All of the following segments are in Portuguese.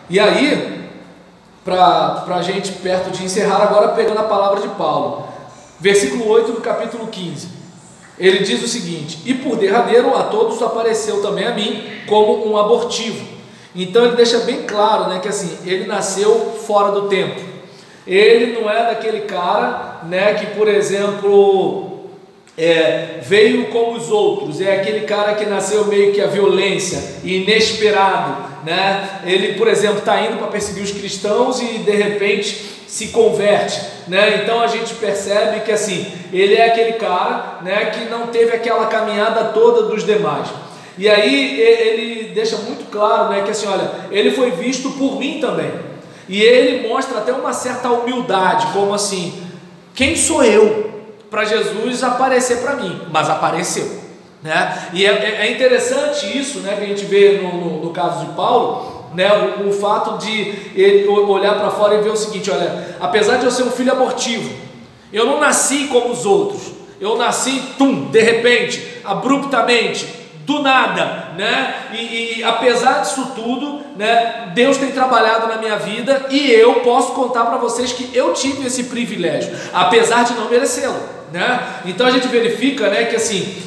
E aí, para a gente perto de encerrar agora, pegando a palavra de Paulo, versículo 8 do capítulo 15, ele diz o seguinte: e por derradeiro a todos apareceu também a mim como um abortivo. Então ele deixa bem claro, né, que assim, ele nasceu fora do tempo. Ele não é daquele cara, né, que por exemplo veio como os outros, é aquele cara que nasceu meio que a violência, inesperado, né? Ele, por exemplo, está indo para perseguir os cristãos e de repente se converte, né? Então a gente percebe que assim, ele é aquele cara, né, que não teve aquela caminhada toda dos demais. E aí ele deixa muito claro, né, que assim, olha, ele foi visto por mim também. E ele mostra até uma certa humildade, como assim, quem sou eu para Jesus aparecer para mim? Mas apareceu, né? E é interessante isso, né, que a gente vê no caso de Paulo, né, o fato de ele olhar para fora e ver o seguinte: olha, apesar de eu ser um filho abortivo, eu não nasci como os outros, eu nasci, de repente, abruptamente, do nada, né? E apesar disso tudo, né, Deus tem trabalhado na minha vida e eu posso contar para vocês que eu tive esse privilégio, apesar de não merecê-lo, né? Então a gente verifica, né, que assim,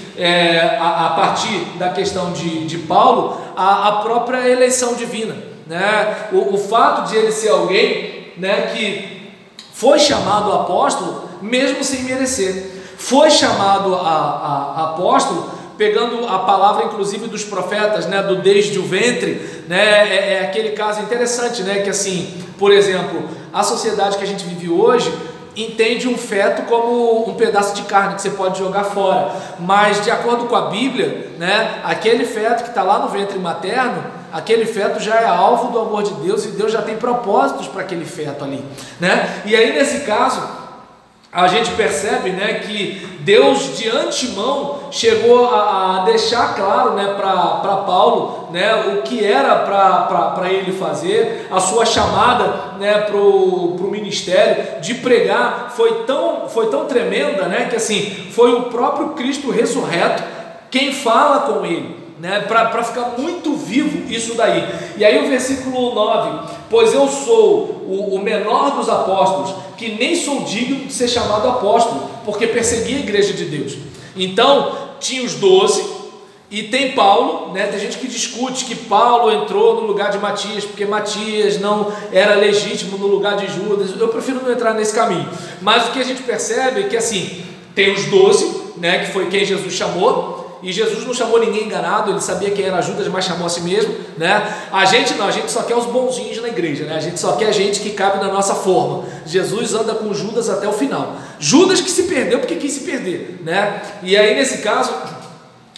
a partir da questão de Paulo, a própria eleição divina, né? O fato de ele ser alguém, né, que foi chamado apóstolo mesmo sem merecer, foi chamado a apóstolo pegando a palavra inclusive dos profetas, né, do desde o ventre, né? É aquele caso interessante, né, que assim, por exemplo, a sociedade que a gente vive hoje entende um feto como um pedaço de carne que você pode jogar fora, mas de acordo com a Bíblia, né, aquele feto que está lá no ventre materno, aquele feto já é alvo do amor de Deus, e Deus já tem propósitos para aquele feto ali, né? E aí nesse caso a gente percebe, né, que Deus de antemão chegou a deixar claro, né, para Paulo, né, o que era para ele fazer, a sua chamada, né, para o ministério de pregar foi tão tremenda, né, que assim, foi o próprio Cristo ressurreto quem fala com ele, né, para ficar muito vivo isso daí. E aí o versículo 9: pois eu sou o menor dos apóstolos, que nem sou digno de ser chamado apóstolo, porque persegui a igreja de Deus. Então tinha os 12, e tem Paulo, né? Tem gente que discute que Paulo entrou no lugar de Matias, porque Matias não era legítimo no lugar de Judas. Eu prefiro não entrar nesse caminho, mas o que a gente percebe é que assim, tem os 12, né, que foi quem Jesus chamou. E Jesus não chamou ninguém enganado, ele sabia quem era Judas, mas chamou a si mesmo, né? A gente não, a gente só quer os bonzinhos na igreja, né? A gente só quer gente que cabe na nossa forma. Jesus anda com Judas até o final. Judas que se perdeu porque quis se perder, né? E aí nesse caso,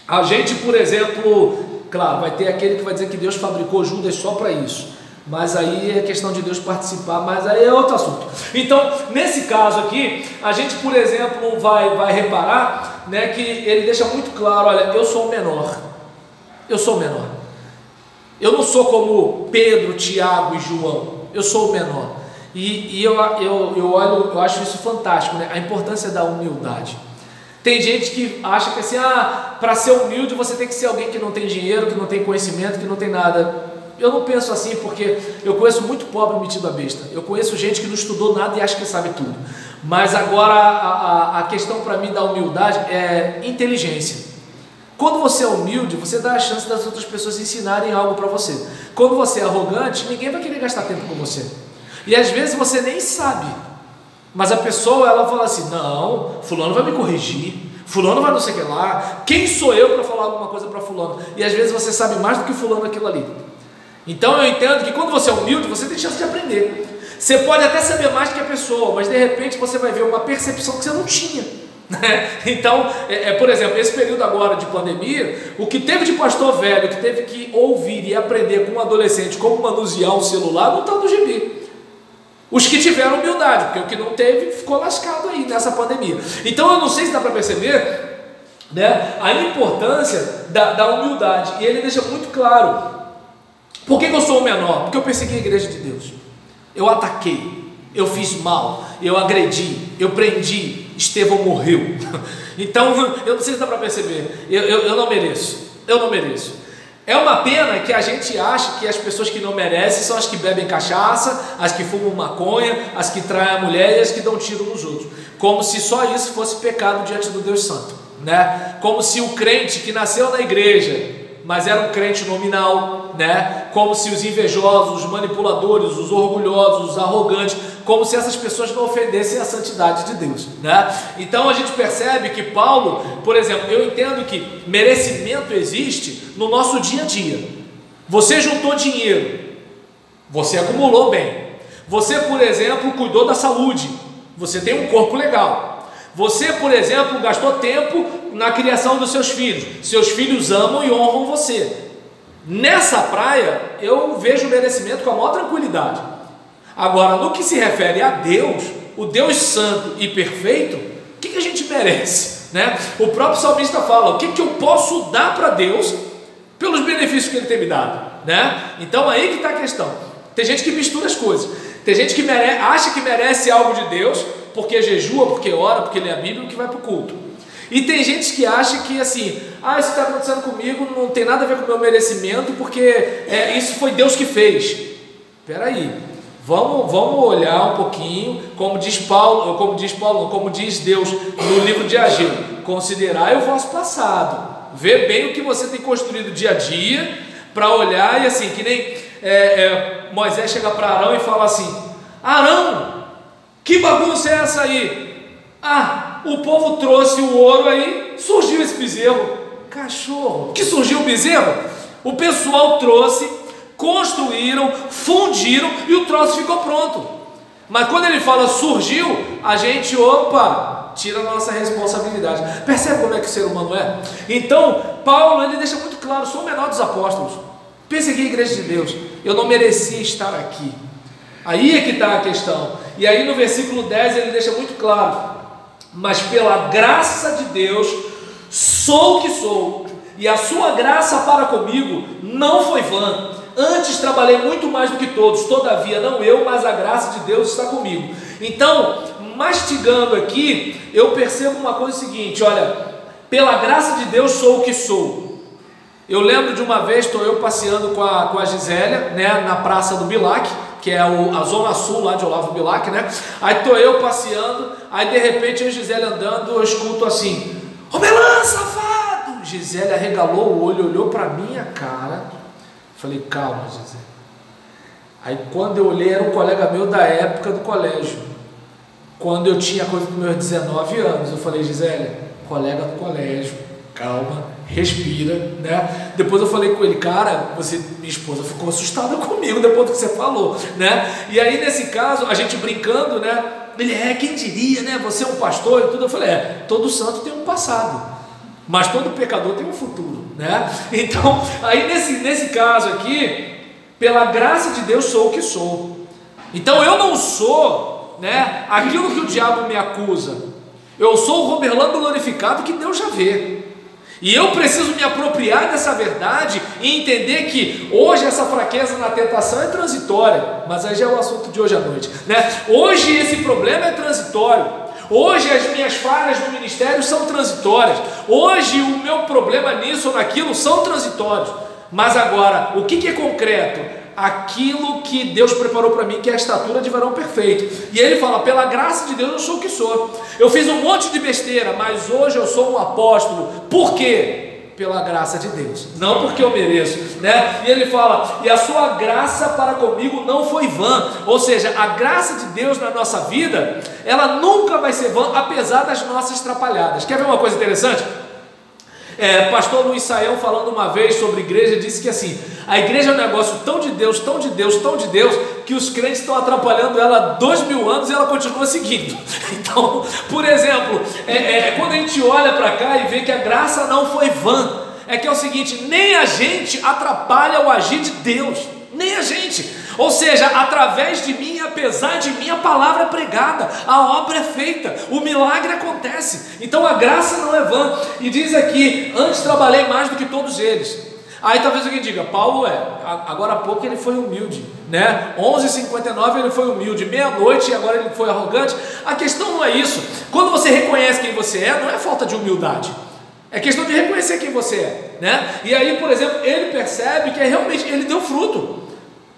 a gente, por exemplo, claro, vai ter aquele que vai dizer que Deus fabricou Judas só para isso, mas aí é questão de Deus participar, mas aí é outro assunto. Então, nesse caso aqui, a gente, por exemplo, vai reparar, né, que ele deixa muito claro: olha, eu sou o menor, eu sou o menor, eu não sou como Pedro, Tiago e João, eu sou o menor. E eu olho, eu acho isso fantástico, né, a importância da humildade. Tem gente que acha que assim, para ser humilde você tem que ser alguém que não tem dinheiro, que não tem conhecimento, que não tem nada. Eu não penso assim, porque eu conheço muito pobre metido a besta. Eu conheço gente que não estudou nada e acha que sabe tudo. Mas agora a questão para mim da humildade é inteligência. Quando você é humilde, você dá a chance das outras pessoas ensinarem algo para você. Quando você é arrogante, ninguém vai querer gastar tempo com você. E às vezes você nem sabe, mas a pessoa, ela fala assim: não, fulano vai me corrigir, fulano vai não sei o que lá, quem sou eu para falar alguma coisa para fulano? E às vezes você sabe mais do que fulano aquilo ali. Então eu entendo que quando você é humilde, você tem chance de aprender. Você pode até saber mais que a pessoa, mas de repente você vai ver uma percepção que você não tinha, né? Então, por exemplo, esse período agora de pandemia, o que teve de pastor velho, que teve que ouvir e aprender com um adolescente como manusear um celular, não está no gibi. Os que tiveram humildade, porque o que não teve ficou lascado aí nessa pandemia. Então eu não sei se dá para perceber, né, a importância da humildade. E ele deixa muito claro: por que eu sou o menor? Porque eu persegui a igreja de Deus, eu ataquei, eu fiz mal, eu agredi, eu prendi, Estevão morreu. Então eu não sei se dá para perceber, eu não mereço. É uma pena que a gente acha que as pessoas que não merecem são as que bebem cachaça, as que fumam maconha, as que traem a mulher e as que dão tiro nos outros, como se só isso fosse pecado diante do Deus Santo, né? Como se o crente que nasceu na igreja, mas era um crente nominal, né? Como se os invejosos, os manipuladores, os orgulhosos, os arrogantes, como se essas pessoas não ofendessem a santidade de Deus, né? Então a gente percebe que Paulo, por exemplo, eu entendo que merecimento existe no nosso dia a dia. Você juntou dinheiro, você acumulou bem. Você, por exemplo, cuidou da saúde, você tem um corpo legal. Você, por exemplo, gastou tempo na criação dos seus filhos amam e honram você. Nessa praia eu vejo o merecimento com a maior tranquilidade. Agora, no que se refere a Deus, o Deus santo e perfeito, o que a gente merece, né? O próprio salmista fala, o que eu posso dar para Deus pelos benefícios que Ele tem me dado, né? Então aí que está a questão. Tem gente que mistura as coisas. Tem gente que acha que merece algo de Deus porque jejua, porque ora, porque lê a Bíblia, que vai para o culto. E tem gente que acha que assim, isso está acontecendo comigo, não tem nada a ver com o meu merecimento, porque isso foi Deus que fez. Espera aí, vamos olhar um pouquinho, como diz Deus no livro de Ageu, considerai o vosso passado, vê bem o que você tem construído dia a dia, para olhar e assim, que nem Moisés chega para Arão e fala assim, Arão, que bagunça é essa aí? O povo trouxe o ouro aí, surgiu esse bezerro. Cachorro, que surgiu o bezerro? O pessoal trouxe, construíram, fundiram e o troço ficou pronto. Mas quando ele fala surgiu, a gente, tira a nossa responsabilidade. Percebe como é que o ser humano é? Então, Paulo, ele deixa muito claro, sou o menor dos apóstolos, persegui a igreja de Deus, eu não merecia estar aqui. Aí é que está a questão. E aí no versículo 10 ele deixa muito claro, mas pela graça de Deus sou o que sou, e a sua graça para comigo não foi vã, antes trabalhei muito mais do que todos, todavia não eu, mas a graça de Deus está comigo. Então, mastigando aqui, eu percebo uma coisa seguinte, olha, pela graça de Deus sou o que sou. Eu lembro de uma vez, estou eu passeando com a Gisélia, né, na praça do Bilac, que é a zona sul lá de Olavo Bilac, né? Aí estou eu passeando, aí de repente eu e Gisélia andando, eu escuto assim, Romelan, safado! Gisélia arregalou o olho, olhou para minha cara, falei, calma, Gisélia. Aí quando eu olhei, era um colega meu da época do colégio, quando eu tinha coisa dos meus 19 anos, eu falei, Gisélia, colega do colégio, calma, respira, né? Depois eu falei com ele, cara, minha esposa ficou assustada comigo depois do que você falou, né? E aí nesse caso, a gente brincando, né? Ele, quem diria, né? Você é um pastor e tudo. Eu falei, todo santo tem um passado, mas todo pecador tem um futuro, né? Então, aí nesse caso aqui, pela graça de Deus sou o que sou. Então eu não sou, né, aquilo que o diabo me acusa. Eu sou o Romerlando glorificado que Deus já vê. E eu preciso me apropriar dessa verdade e entender que hoje essa fraqueza na tentação é transitória, mas aí já é o assunto de hoje à noite, né? Hoje esse problema é transitório, hoje as minhas falhas no ministério são transitórias, hoje o meu problema nisso ou naquilo são transitórios, mas agora, o que é concreto? Aquilo que Deus preparou para mim, que é a estatura de varão perfeito. E ele fala, pela graça de Deus eu sou o que sou. Eu fiz um monte de besteira, mas hoje eu sou um apóstolo. Por quê? Pela graça de Deus, não porque eu mereço, né? E ele fala, e a sua graça para comigo não foi vã. Ou seja, a graça de Deus na nossa vida, ela nunca vai ser vã, apesar das nossas trapalhadas. Quer ver uma coisa interessante? Pastor Luiz Saião, falando uma vez sobre igreja, disse que assim, a igreja é um negócio tão de Deus, tão de Deus, tão de Deus, que os crentes estão atrapalhando ela há 2000 anos e ela continua seguindo. Então, por exemplo, quando a gente olha para cá e vê que a graça não foi vã, é o seguinte, nem a gente atrapalha o agir de Deus, nem a gente. Ou seja, através de mim, apesar de mim, a palavra é pregada, a obra é feita, o milagre acontece. Então a graça não é vã. E diz aqui, antes trabalhei mais do que todos eles. Aí talvez alguém diga, Paulo agora há pouco ele foi humilde, né? 11h59 ele foi humilde, meia-noite e agora ele foi arrogante. A questão não é isso. Quando você reconhece quem você é, não é falta de humildade. É questão de reconhecer quem você é, né? E aí, por exemplo, ele percebe que realmente ele deu fruto.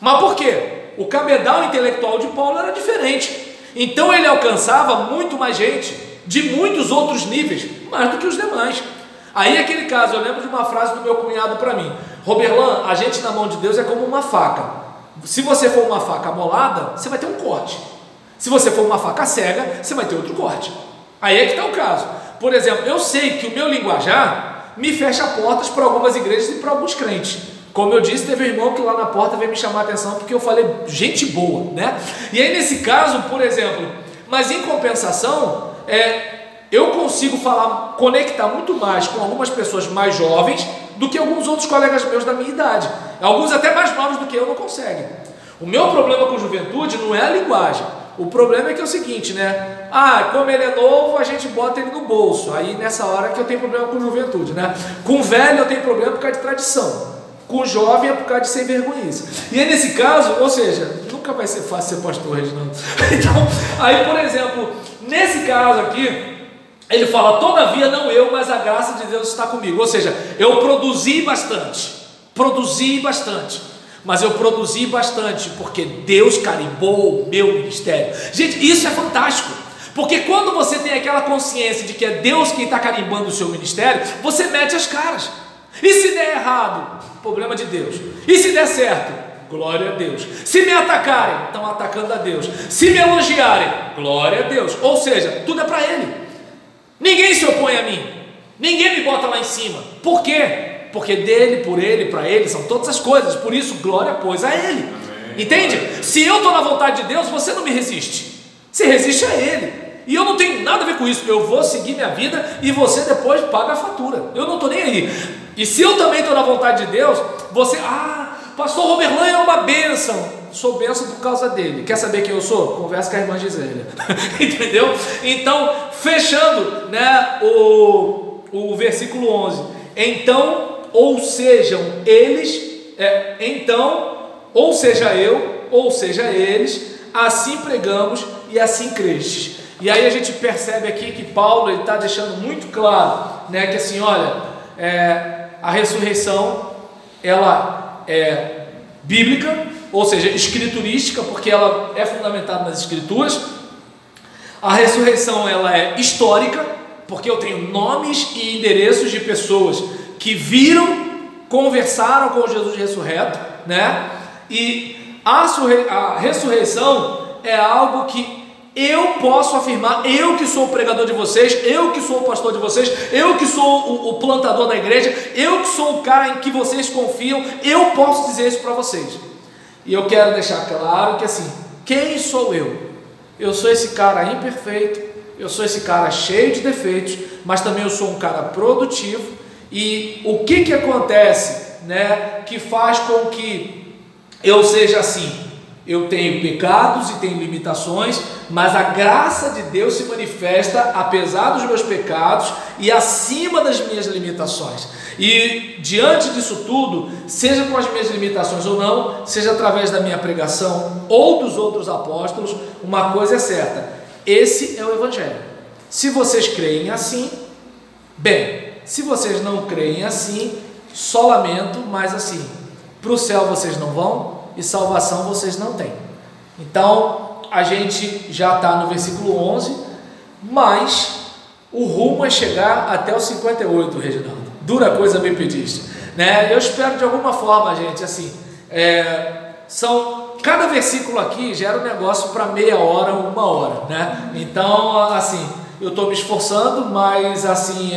Mas por quê? O cabedal intelectual de Paulo era diferente. Então ele alcançava muito mais gente, de muitos outros níveis, mais do que os demais. Aí aquele caso, eu lembro de uma frase do meu cunhado para mim: Roberlan, a gente na mão de Deus é como uma faca. Se você for uma faca amolada, você vai ter um corte. Se você for uma faca cega, você vai ter outro corte. Aí é que está o caso. Por exemplo, eu sei que o meu linguajar me fecha portas para algumas igrejas e para alguns crentes. Como eu disse, teve um irmão que lá na porta veio me chamar a atenção porque eu falei gente boa, né? E aí nesse caso, por exemplo, mas em compensação, eu consigo falar, conectar muito mais com algumas pessoas mais jovens do que alguns outros colegas meus da minha idade. Alguns até mais novos do que eu não conseguem. O meu problema com juventude não é a linguagem. O problema é que é o seguinte, né? Como ele é novo, a gente bota ele no bolso. Aí nessa hora que eu tenho problema com juventude, né? Com velho eu tenho problema por causa de tradição. Com jovem é por causa de sem vergonhice. E aí nesse caso, ou seja, nunca vai ser fácil ser pastor, Reginaldo. Então, aí por exemplo, nesse caso aqui, ele fala: todavia não eu, mas a graça de Deus está comigo. Ou seja, eu produzi bastante, mas eu produzi bastante porque Deus carimbou o meu ministério. Gente, isso é fantástico, porque quando você tem aquela consciência de que é Deus quem está carimbando o seu ministério, você mete as caras. E se der errado, problema de Deus. E se der certo, glória a Deus. Se me atacarem, estão atacando a Deus. Se me elogiarem, glória a Deus. Ou seja, tudo é para Ele. Ninguém se opõe a mim, ninguém me bota lá em cima. Por quê? Porque dele, por ele, para ele são todas as coisas. Por isso, glória pois a Ele. Entende? Se eu estou na vontade de Deus, você não me resiste. Se resiste a Ele. E eu não tenho nada a ver com isso. Eu vou seguir minha vida e você depois paga a fatura. Eu não estou nem aí. E se eu também estou na vontade de Deus, você... pastor Roberlan é uma bênção. Sou bênção por causa dele. Quer saber quem eu sou? Conversa com a irmã Gisélia. Entendeu? Então, fechando, né, o versículo 11. Então, ou sejam eles, ou seja eu, ou seja eles, assim pregamos e assim crestes. E aí a gente percebe aqui que Paulo está deixando muito claro, né, que assim, olha, a ressurreição, ela é bíblica, ou seja, escriturística, porque ela é fundamentada nas escrituras. A ressurreição, ela é histórica, porque eu tenho nomes e endereços de pessoas que viram, conversaram com Jesus ressurreto, né? E a ressurreição é algo que eu posso afirmar, eu que sou o pregador de vocês, eu que sou o pastor de vocês, eu que sou o plantador da igreja, eu que sou o cara em que vocês confiam, eu posso dizer isso para vocês. E eu quero deixar claro que assim, quem sou eu? Eu sou esse cara imperfeito, eu sou esse cara cheio de defeitos, mas também eu sou um cara produtivo. E o que acontece, né, que faz com que eu seja assim? Eu tenho pecados e tenho limitações, mas a graça de Deus se manifesta apesar dos meus pecados e acima das minhas limitações. E diante disso tudo, seja com as minhas limitações ou não, seja através da minha pregação ou dos outros apóstolos, uma coisa é certa: esse é o Evangelho. Se vocês creem assim, bem. Se vocês não creem assim, só lamento, mas assim, para o céu vocês não vão e salvação vocês não têm. Então, a gente já está no versículo 11, mas o rumo é chegar até o 58, Reginaldo. Dura coisa me pediste, né? Eu espero de alguma forma, gente, assim, cada versículo aqui gera um negócio para meia hora, uma hora, né? Então, assim, eu estou me esforçando, mas assim,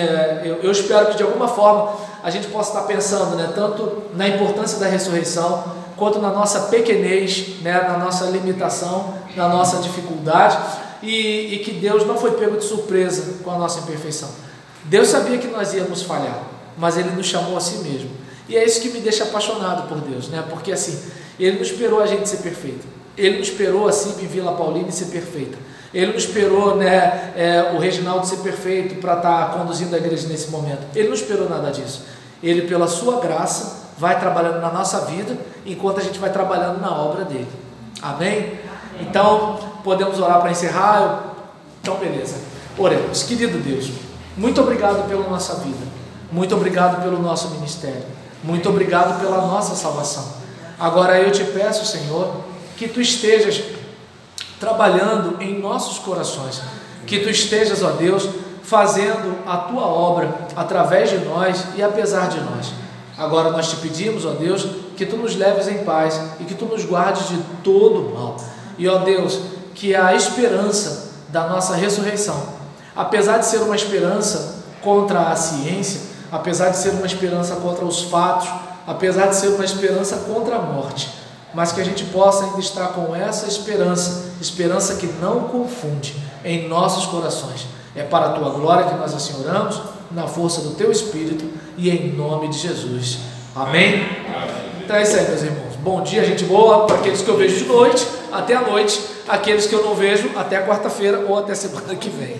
eu espero que de alguma forma a gente possa estar pensando, né, tanto na importância da ressurreição, quanto na nossa pequenez, né, na nossa limitação, na nossa dificuldade, e que Deus não foi pego de surpresa com a nossa imperfeição. Deus sabia que nós íamos falhar, mas Ele nos chamou a si mesmo. E é isso que me deixa apaixonado por Deus, né? Porque assim, Ele não esperou a gente ser perfeito. Ele não esperou a Cibe Vila Paulina ser perfeita. Ele não esperou, né, o Reginaldo ser perfeito para estar conduzindo a igreja nesse momento. Ele não esperou nada disso. Ele, pela sua graça, vai trabalhando na nossa vida, enquanto a gente vai trabalhando na obra dele. Amém? Então, podemos orar para encerrar? Então, beleza. Oremos. Querido Deus, muito obrigado pela nossa vida. Muito obrigado pelo nosso ministério. Muito obrigado pela nossa salvação. Agora eu te peço, Senhor, que Tu estejas trabalhando em nossos corações, que Tu estejas, ó Deus, fazendo a Tua obra através de nós e apesar de nós. Agora nós te pedimos, ó Deus, que Tu nos leves em paz e que Tu nos guardes de todo mal. E, ó Deus, que a esperança da nossa ressurreição, apesar de ser uma esperança contra a ciência, apesar de ser uma esperança contra os fatos, apesar de ser uma esperança contra a morte, mas que a gente possa ainda estar com essa esperança que não confunde em nossos corações. É para a Tua glória que nós assim oramos, na força do Teu Espírito e em nome de Jesus. Amém? Então é isso aí, meus irmãos. Bom dia, gente boa, para aqueles que eu vejo de noite, até a noite, aqueles que eu não vejo, até quarta-feira ou até semana que vem.